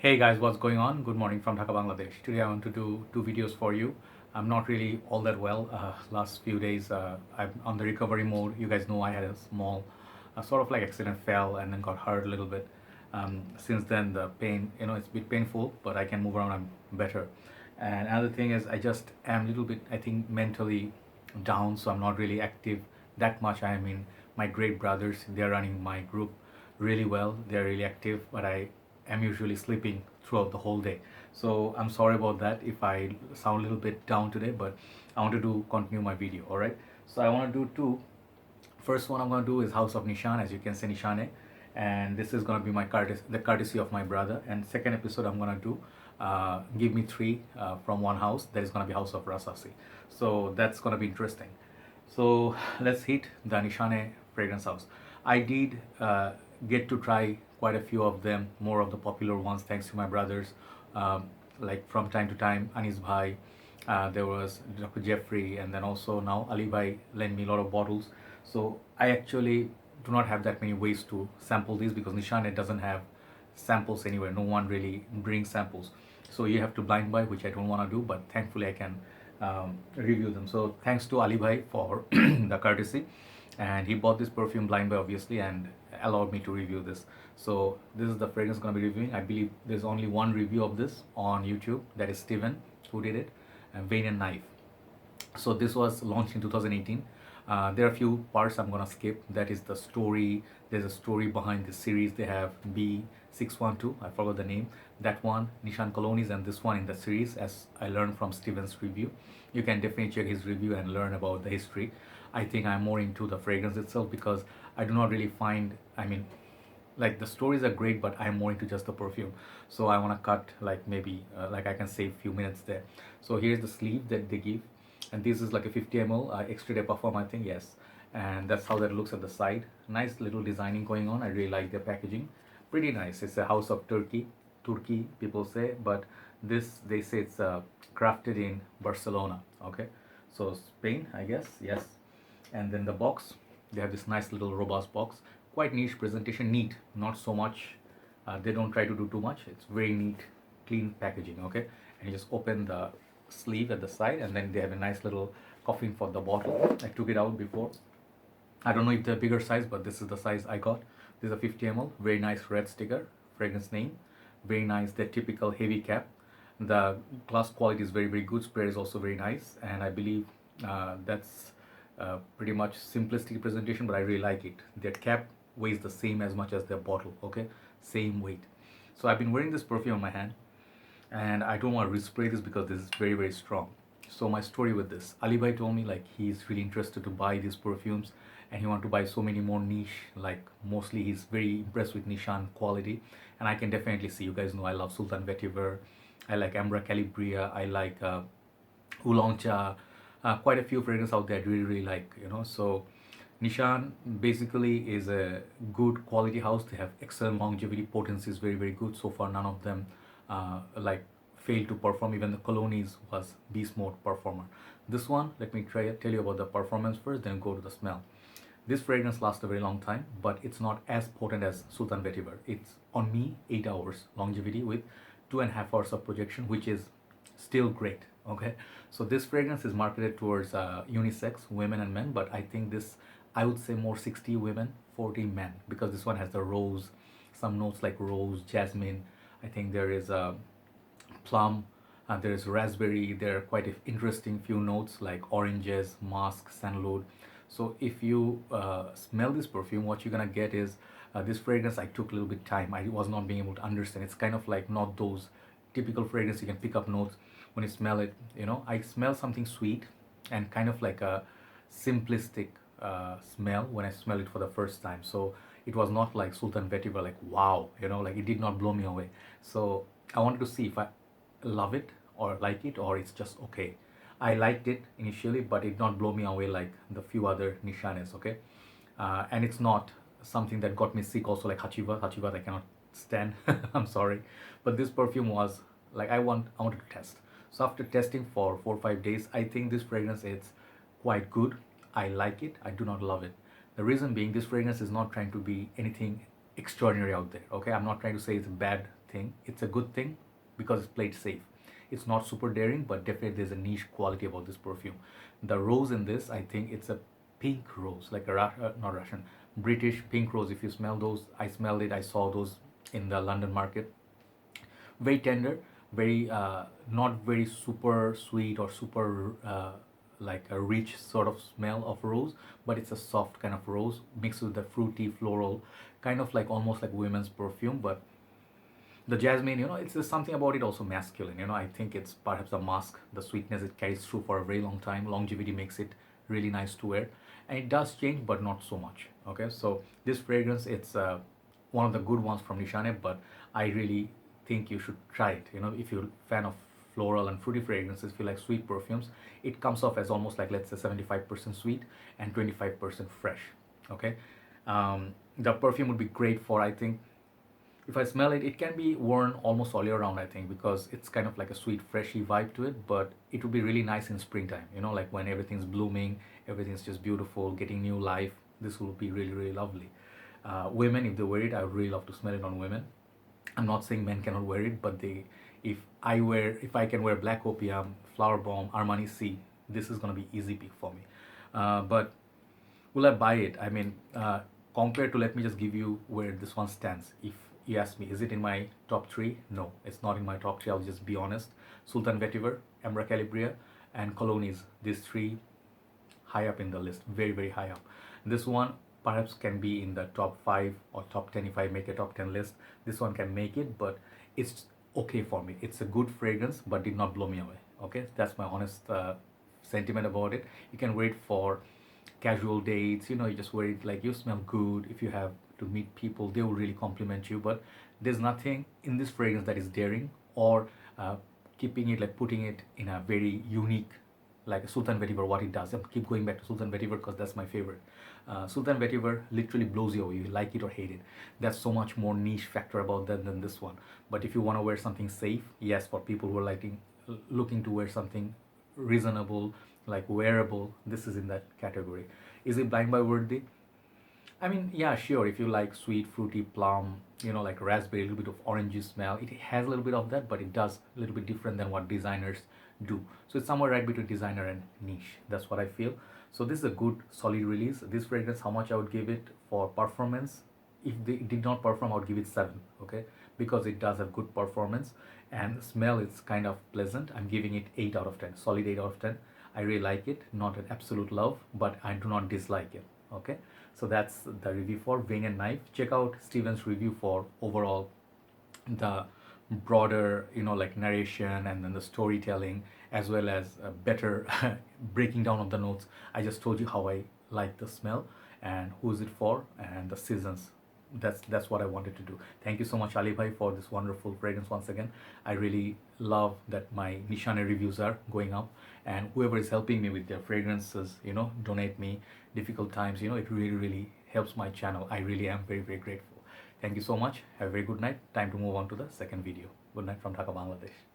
Hey guys, what's going on? Good morning from Dhaka, Bangladesh. Today I want to do two videos for you. I'm not really all that well. Last few days I'm on the recovery mode. You guys know I had a small sort of like accident, fell and then got hurt a little bit. Since then the pain, it's a bit painful, but I can move around. I'm better. And another thing is I just am a little bit, I think, mentally down, so I'm not really active that much. I mean, my great brothers, they're running my group really well. They're really active, but I am usually sleeping throughout the whole day. So I'm sorry about that if I sound a little bit down today, but I wanted to continue my video. All right. So I want to do two. First one I'm going to do is House of Nishane, as you can see, Nishane, and this is going to be the courtesy of my brother. And second episode I'm going to do give me three from one house. That is going to be House of Rasasi. So that's going to be interesting. So let's hit the Nishane fragrance house. I did get to try quite a few of them, more of the popular ones, thanks to my brothers. Like from time to time, Anis bhai, there was Dr. Jeffrey, and then also now Ali bhai lent me a lot of bottles. So I actually do not have that many ways to sample these because Nishane doesn't have samples anywhere. No one really brings samples. So you have to blind buy, which I don't want to do, but thankfully I can review them. So thanks to Ali bhai for the courtesy, and he bought this perfume blind buy obviously and allowed me to review this. So this is the fragrance I'm going to be reviewing. I believe there's only one review of this on YouTube. That is Steven who did it, and Vein and Knife. So this was launched in 2018. There are a few parts I'm gonna skip. That is the story. There's a story behind the series. They have B612, I forgot the name. That one, Nishan Colonies, and this one in the series, as I learned from Steven's review. You can definitely check his review and learn about the history. I think I'm more into the fragrance itself because I do not really find, like the stories are great, but I'm more into just the perfume. So I want to cut like maybe like I can save few minutes there. So here's the sleeve that they give, and this is like a 50 ml extra de parfum, I think, yes. And that's how that looks at the side. Nice little designing going on. I really like the packaging. Pretty nice. It's a house of Turkey people say, but this, they say it's crafted in Barcelona. Okay, so Spain, I guess, yes. And then the box, they have this nice little robust box, quite niche presentation, neat, not so much, they don't try to do too much. It's very neat, clean packaging. Okay, and you just open the sleeve at the side, and then they have a nice little coffin for the bottle. I took it out before. I don't know if they're bigger size, but this is the size I got. This is a 50 ml, very nice red sticker, fragrance name, very nice, the typical heavy cap. The glass quality is very good. Spray is also very nice, and I believe that's pretty much simplistic presentation, but I really like it. Their cap weighs the same as much as their bottle. Okay, same weight. So I've been wearing this perfume on my hand, and I don't want to respray this because this is very strong. So my story with this, Ali bhai told me like he's really interested to buy these perfumes, and he want to buy so many more niche. Like mostly he's very impressed with Nishan quality, and I can definitely see. You guys know I love Sultan Vetiver, I like Ambra Calibria, I like Oolong Cha, quite a few fragrances out there I really like. So Nishan basically is a good quality house. They have excellent longevity. Potency is very good. So far, none of them like failed to perform. Even the Colonies was beast mode performer. This one, let me tell you about the performance first, then go to the smell. This fragrance lasts a very long time, but it's not as potent as Sultan Vetiver. It's on me 8 hours longevity with 2.5 hours of projection, which is still great. Okay, so this fragrance is marketed towards unisex, women and men, but I think this, I would say more 60 women, 40 men, because this one has the rose, some notes like rose, jasmine. I think there is a plum, there is raspberry. There are quite interesting few notes like oranges, musk, sandalwood. So if you smell this perfume, what you're gonna get is this fragrance. I took a little bit time. I was not being able to understand. It's kind of like not those typical fragrance you can pick up notes when you smell it. I smell something sweet and kind of like a simplistic smell when I smell it for the first time. So it was not like Sultan Vetiver, like wow, like it did not blow me away. So I wanted to see if I love it or like it, or it's just okay. I liked it initially, but it did not blow me away like the few other Nishanes. Okay, and it's not something that got me sick also like Hachiva I cannot stand. I'm sorry, but this perfume was like I wanted to test. So after testing for 4 or 5 days, I think this fragrance is quite good. I like it. I do not love it. The reason being, this fragrance is not trying to be anything extraordinary out there. Okay, I'm not trying to say it's a bad thing. It's a good thing because it's played safe. It's not super daring, but definitely there's a niche quality about this perfume. The rose in this, I think it's a pink rose, like a not Russian, British pink rose. If you smell those, I smelled it. I saw those in the London market. Very tender, very not very super sweet or super like a rich sort of smell of rose, but it's a soft kind of rose mixed with the fruity floral, kind of like almost like women's perfume. But the jasmine, it's just something about it also masculine. I think it's perhaps a mask. The sweetness it carries through for a very long time. Longevity makes it really nice to wear, and it does change, but not so much. Okay, so this fragrance, it's one of the good ones from Nishane, but I really think you should try it. If you're a fan of floral and fruity fragrances, if you like sweet perfumes, it comes off as almost like, let's say, 75% sweet and 25% fresh. Okay, the perfume would be great for, I think, if I smell it, it can be worn almost all year round, I think, because it's kind of like a sweet, freshy vibe to it. But it would be really nice in springtime, like when everything's blooming, everything's just beautiful, getting new life. This will be really, really lovely. Women, if they wear it, I would really love to smell it on women. I'm not saying men cannot wear it, but if I can wear Black Opium, Flower Bomb, Armani C, this is gonna be easy pick for me. But will I buy it? I mean, compared to, let me just give you where this one stands. If you ask me, is it in my top three? No, it's not in my top three. I'll just be honest. Sultan Vetiver, Ambra Calibria, and Cologne is these three high up in the list, very, very high up. This one perhaps can be in the top 5 or top 10 if I make a top 10 list. This one can make it, but it's okay for me. It's a good fragrance, but did not blow me away. Okay, that's my honest sentiment about it. You can wear it for casual dates, you just wear it like you smell good. If you have to meet people, they will really compliment you. But there's nothing in this fragrance that is daring or keeping it, like putting it in a very unique, like Sultan Vetiver, what it does. I keep going back to Sultan Vetiver because that's my favorite. Sultan Vetiver literally blows you away. You like it or hate it. There's so much more niche factor about that than this one. But if you want to wear something safe, yes, for people who are looking to wear something reasonable, like wearable, this is in that category. Is it blind buy worthy? I mean, yeah, sure. If you like sweet, fruity, plum, like raspberry, a little bit of orangey smell, it has a little bit of that, but it does a little bit different than what designers do. So it's somewhere right between designer and niche. That's what I feel. So this is a good, solid release. This fragrance, how much I would give it for performance? If they did not perform, I would give it 7. Okay, because it does have good performance and the smell is kind of pleasant. I'm giving it 8 out of 10, solid 8 out of 10. I really like it. Not an absolute love, but I do not dislike it. Okay, so that's the review for Wing and Knife. Check out Steven's review for overall the broader, like narration and then the storytelling, as well as a better breaking down of the notes. I just told you how I like the smell and who is it for and the seasons. That's what I wanted to do. Thank you so much, Ali Bhai, for this wonderful fragrance once again. I really love that my Nishane reviews are going up, and whoever is helping me with their fragrances, donate me difficult times, it really, really helps my channel. I really am very, very grateful. Thank you so much. Have a very good night. Time to move on to the second video. Good night from Dhaka, Bangladesh.